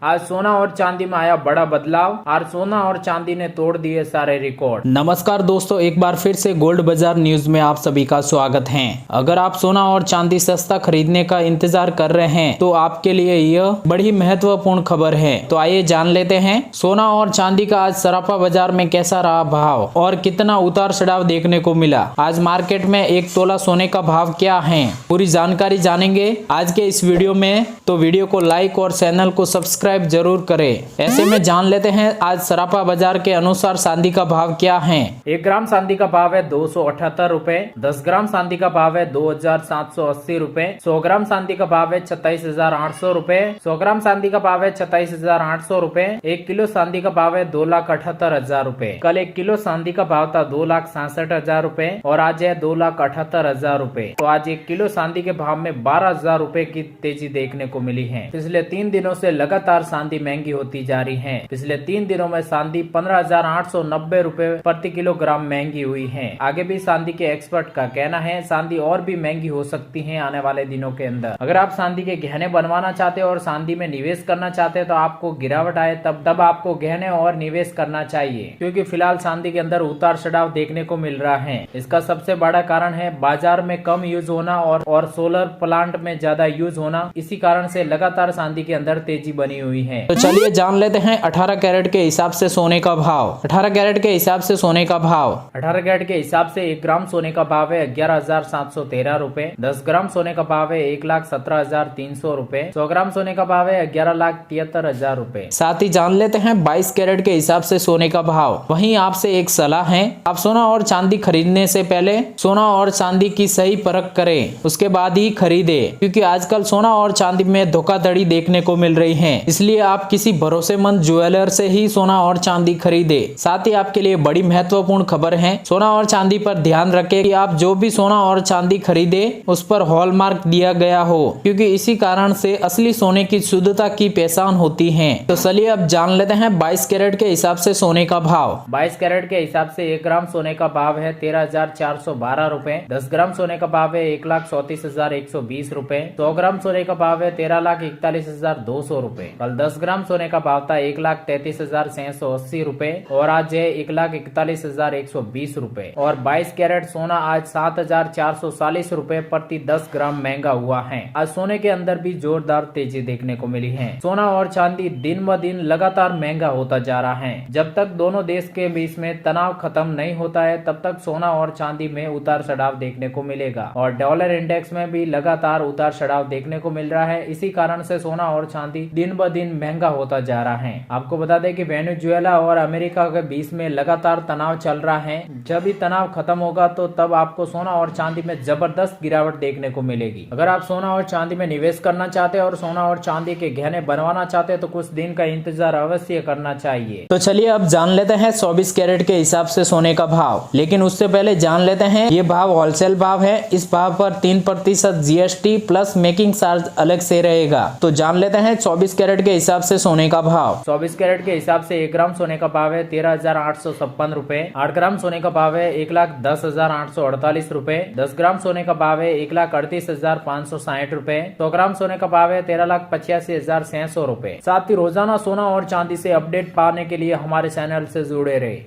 आज सोना और चांदी में आया बड़ा बदलाव। आज सोना और चांदी ने तोड़ दिए सारे रिकॉर्ड। नमस्कार दोस्तों, एक बार फिर से गोल्ड बाजार न्यूज में आप सभी का स्वागत है। अगर आप सोना और चांदी सस्ता खरीदने का इंतजार कर रहे हैं तो आपके लिए यह बड़ी महत्वपूर्ण खबर है। तो आइए जान लेते हैं सोना और चांदी का आज सराफा बाजार में कैसा रहा भाव और कितना उतार चढ़ाव देखने को मिला। आज मार्केट में 1 तोला सोने का भाव क्या है, पूरी जानकारी जानेंगे आज के इस वीडियो में। तो वीडियो को लाइक और चैनल को सब्सक्राइब जरूर करें। ऐसे में जान लेते हैं आज सराफा बाजार के अनुसार चांदी का भाव क्या है। 1 ग्राम चांदी का भाव है 278 रुपए। 10 ग्राम चांदी का भाव है 2780 रुपए। 100 ग्राम चांदी का भाव है 26800 रुपए। 100 ग्राम चांदी का भाव है 26800 रुपए। 1 किलो चांदी का भाव है 2,78,000 रुपए। कल 1 किलो चांदी का भाव था 2,66,000 रुपए और आज है 2,78,000 रुपए। तो आज 1 किलो चांदी के भाव में 12,000 रुपए की तेजी देखने को मिली है। पिछले 3 दिनों से लगातार चांदी महंगी होती जा रही है। पिछले 3 दिनों में चांदी 15,890 रुपए प्रति किलोग्राम महंगी हुई है। आगे भी चांदी के एक्सपर्ट का कहना है चांदी और भी महंगी हो सकती है आने वाले दिनों के अंदर। अगर आप चांदी के गहने बनवाना चाहते हो और चांदी में निवेश करना चाहते हैं तो आपको गिरावट आए तब आपको गहने और निवेश करना चाहिए, क्योंकि फिलहाल चांदी के अंदर उतार चढ़ाव देखने को मिल रहा है। इसका सबसे बड़ा कारण है बाजार में कम यूज होना और सोलर प्लांट में ज्यादा यूज होना। इसी कारण से लगातार चांदी के अंदर तेजी बनी हुई है। तो चलिए जान लेते हैं 18 कैरेट के हिसाब से सोने का भाव। 18 कैरेट के हिसाब से सोने का भाव 18 कैरेट के हिसाब से 1 ग्राम सोने का भाव है 11,713 रुपए। 10 ग्राम सोने का भाव है 1,17,300 रुपए। 100 ग्राम सोने का भाव है 11,73,000 रुपए। साथ ही जान लेते हैं 22 कैरेट के हिसाब से सोने का भाव। वहीं आपसे एक सलाह है, आप सोना और चांदी खरीदने से पहले सोना और चांदी की सही परख करें, उसके बाद ही खरीदे, क्योंकि आजकल सोना और चांदी में धोखाधड़ी देखने को मिल रही है। इसलिए आप किसी भरोसेमंद ज्वेलर से ही सोना और चांदी खरीदे। साथ ही आपके लिए बड़ी महत्वपूर्ण खबर है, सोना और चांदी पर ध्यान रखें कि आप जो भी सोना और चांदी खरीदे उस पर हॉलमार्क दिया गया हो, क्योंकि इसी कारण से असली सोने की शुद्धता की पहचान होती है। तो चलिए अब जान लेते हैं 22 कैरेट के हिसाब से सोने का भाव। 22 कैरेट के हिसाब से 1 ग्राम सोने का भाव है 13,412 रुपए। 10 ग्राम सोने का भाव है 1,34,120 रुपए। 100 ग्राम सोने का भाव है 13,41,200 रुपए। कल 10 ग्राम सोने का भाव था 1,33,680 रुपए और आज है 1,41,120 रुपए। और 22 कैरेट सोना आज 7,440 रुपए प्रति 10 ग्राम महंगा हुआ है। आज सोने के अंदर भी जोरदार तेजी देखने को मिली है। सोना और चांदी दिन ब दिन लगातार महंगा होता जा रहा है। जब तक दोनों देश के बीच में तनाव खत्म नहीं होता है तब तक सोना और चांदी में उतार चढ़ाव देखने को मिलेगा और डॉलर इंडेक्स में भी लगातार उतार चढ़ाव देखने को मिल रहा है। इसी कारण से सोना और चांदी दिन ब दिन महंगा होता जा रहा है। आपको बता दें कि वेनेजुएला और अमेरिका के बीच में लगातार तनाव चल रहा है। जब भी तनाव खत्म होगा तो तब आपको सोना और चांदी में जबरदस्त गिरावट देखने को मिलेगी। अगर आप सोना और चांदी में निवेश करना चाहते हैं और सोना और चांदी के गहने बनवाना चाहते हैं तो कुछ दिन का इंतजार अवश्य करना चाहिए। तो चलिए अब जान लेते हैं 24 कैरेट के हिसाब से सोने का भाव। लेकिन उससे पहले जान लेते हैं ये भाव होलसेल भाव है। इस भाव पर 3% जीएसटी प्लस मेकिंग चार्ज अलग से रहेगा। तो जान लेते हैं 24 कैरेट के हिसाब से सोने का भाव। 24 कैरेट के हिसाब से 1 ग्राम सोने का भाव है 13,856 रुपए। 8 ग्राम सोने का भाव है 1,10,848 रुपए। 10 ग्राम सोने का भाव है 1,38,560 रुपए। 100 ग्राम सोने का भाव है 13,85,600 रुपए। साथ ही रोजाना सोना और चांदी से अपडेट पाने के लिए हमारे चैनल से जुड़े रहे।